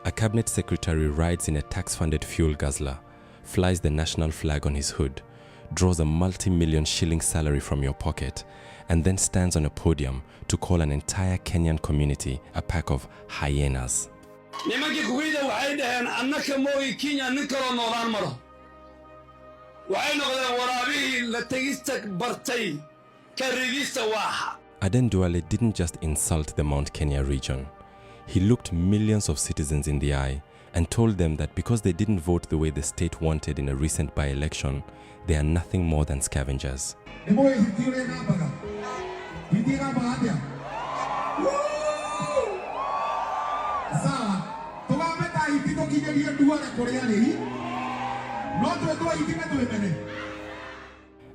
A cabinet secretary rides in a tax-funded fuel guzzler, flies the national flag on his hood, draws a multi-million shilling salary from your pocket, and then stands on a podium to call an entire Kenyan community a pack of hyenas. Aden Duale didn't just insult the Mount Kenya region. He looked millions of citizens in the eye and told them that because they didn't vote the way the state wanted in a recent by-election, they are nothing more than scavengers.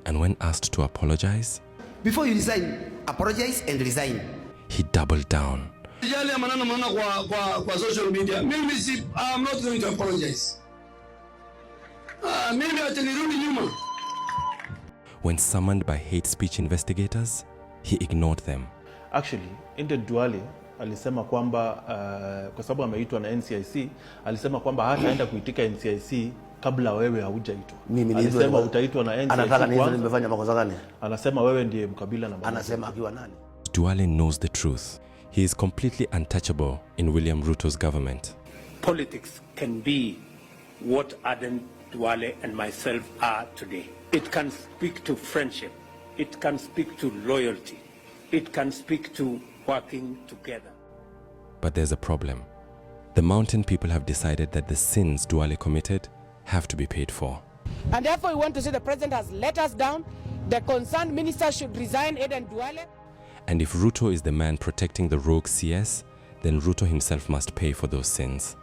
And when asked to apologize, before you resign, apologize and resign. He doubled down. I'm not going to apologize. When summoned by hate speech investigators, he ignored them. Actually, Inde Duale alisema kwamba kwa sababu ameitwa na NCIC, alisema kwamba hataenda kuitika NCIC kabla wewe haujaitwa. Alisema utaitwa na NCIC. Anataka nini nimefanya makosa gani? Anasema wewe ndiye mkabila na anasema akiwa nani? Duale knows the truth. He is completely untouchable in William Ruto's government. Politics can be what Aden Duale and myself are today. It can speak to friendship. It can speak to loyalty. It can speak to working together. But there's a problem. The mountain people have decided that the sins Duale committed have to be paid for. And therefore we want to say the president has let us down. The concerned minister should resign, Aden Duale. And if Ruto is the man protecting the rogue CS, then Ruto himself must pay for those sins.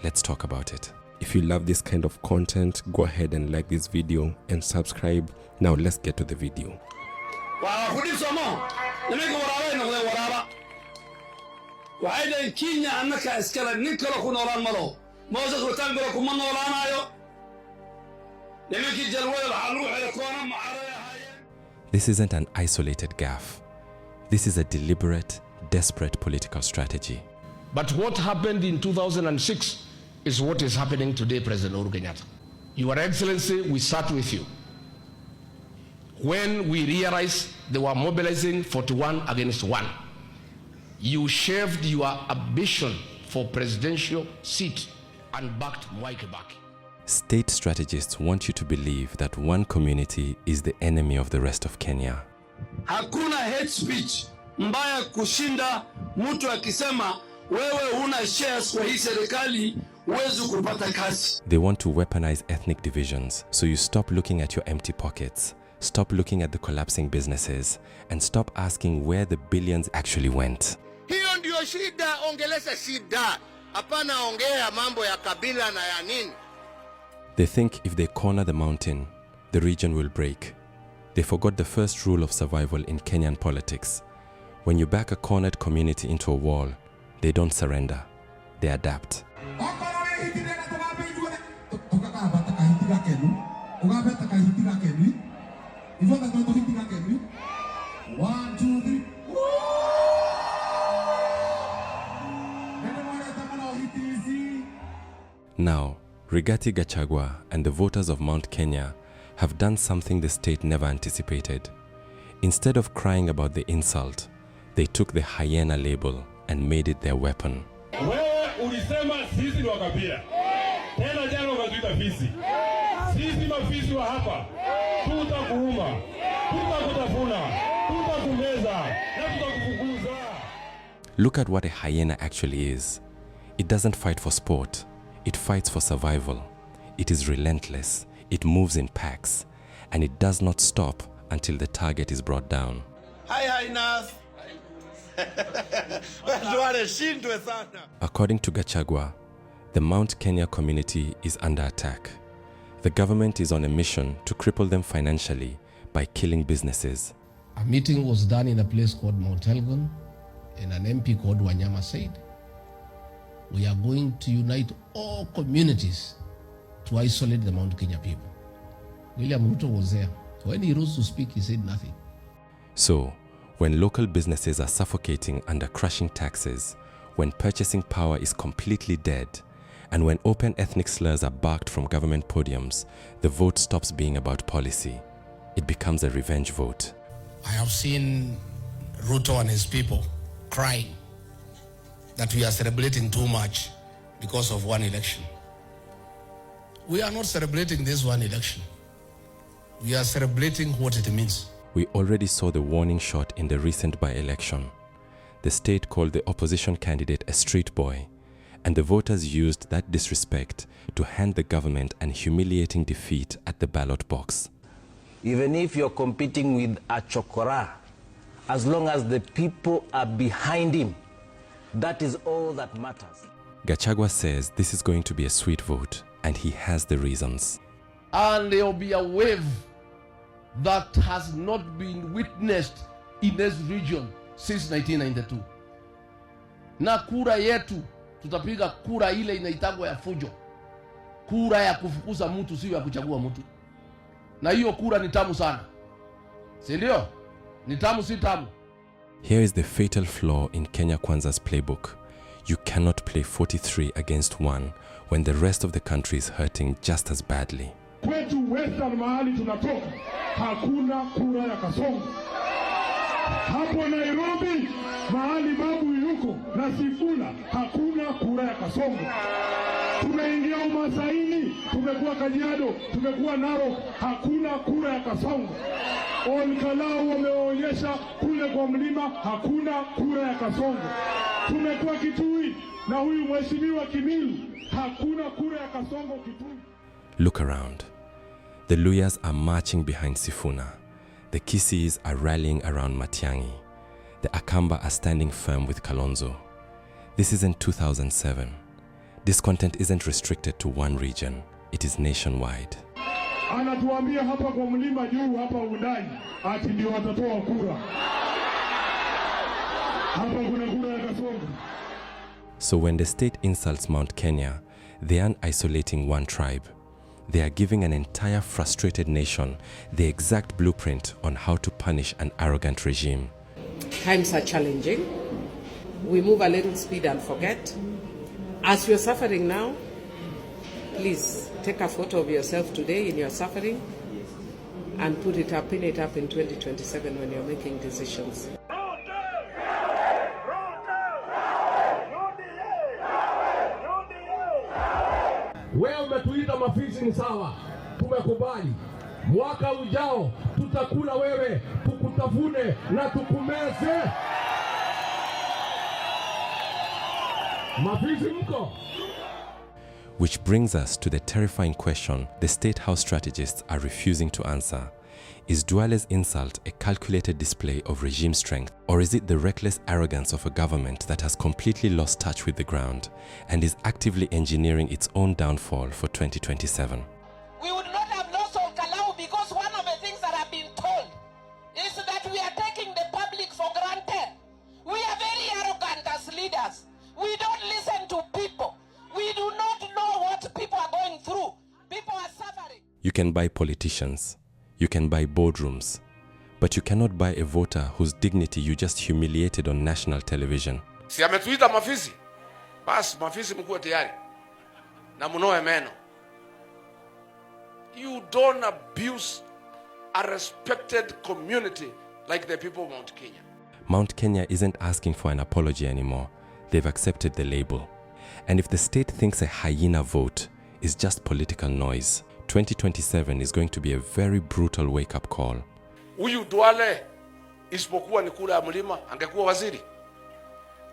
Let's talk about it. If you love this kind of content, go ahead and like this video and subscribe. Now let's get to the video. This isn't an isolated gaffe. This is a deliberate, desperate political strategy. But what happened in 2006 is what is happening today, President Uhuru Kenyatta. Your Excellency, we sat with you. When we realized they were mobilizing 41 against 1, you shaved your ambition for presidential seat and backed Mwai Kibaki. State strategists want you to believe that one community is the enemy of the rest of Kenya. Hakuna hate speech mbaya kushinda mtu akisema wewe huna shares kwa hii serikali huwezi kupata kazi. They want to weaponize ethnic divisions, so you stop looking at your empty pockets, stop looking at the collapsing businesses, and stop asking where the billions actually went. Hiyo ndio shida, ongeleza shida. Hapana ongea mambo ya kabila na ya nini. They think if they corner the mountain, the region will break. They forgot the first rule of survival in Kenyan politics. When you back a cornered community into a wall, they don't surrender, they adapt. Now, Rigathi Gachagua and the voters of Mount Kenya have done something the state never anticipated. Instead of crying about the insult, they took the hyena label and made it their weapon. Wewe ulisema sisi ni wakabila. Tena jana ukatuita fisi. Sisi mafisi wa hapa. Tutakuuma. Tutakutafuna. Tutakumeza. Na tutakufukuza. Look at what a hyena actually is. It doesn't fight for sport. It fights for survival. It is relentless. It moves in packs. And it does not stop until the target is brought down. Hi, Hyenas. According to Gachagua, the Mount Kenya community is under attack. The government is on a mission to cripple them financially by killing businesses. A meeting was done in a place called Mount Elgon, and an MP called Wanyama said, we are going to unite all communities to isolate the Mount Kenya people. William Ruto was there. When he rose to speak, he said nothing. So, When local businesses are suffocating under crushing taxes, when purchasing power is completely dead, and when open ethnic slurs are barked from government podiums, the vote stops being about policy. It becomes a revenge vote. I have seen Ruto and his people crying that we are celebrating too much because of one election. We are not celebrating this one election. We are celebrating what it means. We already saw the warning shot in the recent by-election. The state called the opposition candidate a street boy, and the voters used that disrespect to hand the government an humiliating defeat at the ballot box. Even if you're competing with a chokora, as long as the people are behind him, that is all that matters. Gachagua says this is going to be a sweet vote, and he has the reasons. And there will be a wave that has not been witnessed in this region since 1992. Na kura yetu, tutapiga kura ile inaitagwa ya fujo. Kura ya kufukuza mtu, sio ya kuchagua mtu. Na hiyo kura ni tamu sana. Si ndio? Ni tamu, si tamu. Here is the fatal flaw in Kenya Kwanza's playbook. You cannot play 43 against 1 when the rest of the country is hurting just as badly. Kwetu Western mahali tunatoka, hakuna kura ya Kasongo. Hapo Nairobi, mahali babu yuko na Sifuna, hakuna kura ya Kasongo. Tumeingia Umasaini, tumekuwa Kajiado, tumekuwa Narok, hakuna kura ya Kasongo. Olkalau wameonyesha kule kwa mlima, hakuna kura ya Kasongo. Tumekuwa Kitui na huyu mheshimiwa Kimilu, hakuna kura ya Kasongo Kitui. Look around. The Luyas are marching behind Sifuna. The Kisis are rallying around Matiang'i. The Akamba are standing firm with Kalonzo. This isn't 2007. Discontent isn't restricted to one region. It is nationwide. Anatuambia hapa kwa mlima juu hapa Udai, ati ndio watatoa kura. Hapa kuna kura ya Kasongo. So when the state insults Mount Kenya, they aren't isolating one tribe. They are giving an entire frustrated nation the exact blueprint on how to punish an arrogant regime. Times are challenging. We move a little speed and forget. As you're suffering now, please take a photo of yourself today in your suffering and pin it up in 2027 when you're making decisions. Wewe umetuita mafisi ni sawa, tumekubali. Mwaka ujao tutakula wewe, tukutafune na tukumeze. Mafisi mko? Which brings us to the terrifying question the State House strategists are refusing to answer. Is Duale's insult a calculated display of regime strength, or is it the reckless arrogance of a government that has completely lost touch with the ground and is actively engineering its own downfall for 2027? We would not have lost Olkalau because one of the things that have been told is that we are taking the public for granted. We are very arrogant as leaders. We don't listen to people. We do not know what people are going through. People are suffering. You can buy politicians. You can buy boardrooms. But you cannot buy a voter whose dignity you just humiliated on national television. Si ametuita mafisi? Bas, mafisi mkuwe tayari. Na munoe meno. You don't abuse a respected community like the people of Mount Kenya. Mount Kenya isn't asking for an apology anymore. They've accepted the label. And if the state thinks a hyena vote is just political noise, 2027 is going to be a very brutal wake-up call. Huyu Duale isipokuwa ni kula ya mlima angekuwa waziri.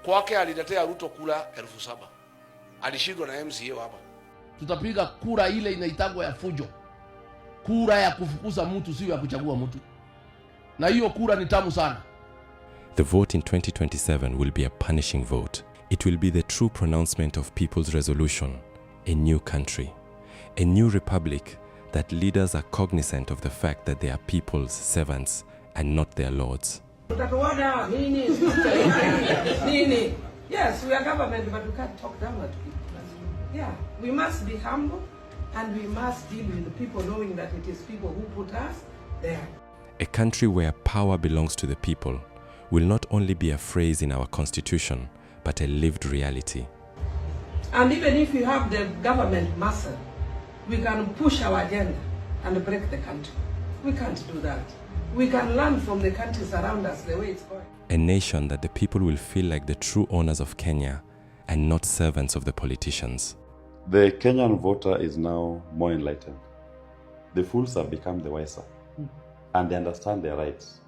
Kwake aliletea Ruto kula 7,000. Alishindwa na MCA hapa. Tutapiga kura ile inaitagwa ya fujo. Kura ya kufukuza mtu, sio ya kuchagua mtu. Na hiyo kura ni tamu sana. The vote in 2027 will be a punishing vote. It will be the true pronouncement of people's resolution, a new country, a new republic that leaders are cognizant of the fact that they are people's servants and not their lords. Yes, we are government, but we can't talk down at people. Yeah, we must be humble and we must deal with the people knowing that it is people who put us there. A country where power belongs to the people, will not only be a phrase in our constitution, but a lived reality. And even if we have the government muscle, we can push our agenda and break the country. We can't do that. We can learn from the countries around us the way it's going. A nation that the people will feel like the true owners of Kenya and not servants of the politicians. The Kenyan voter is now more enlightened. The fools have become the wiser. And they understand their rights.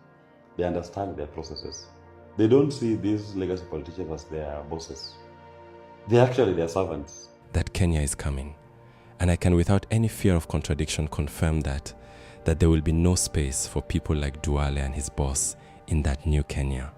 They understand their processes. They don't see these legacy politicians as their bosses. They're actually their servants. That Kenya is coming. And I can without any fear of contradiction confirm that there will be no space for people like Duale and his boss in that new Kenya.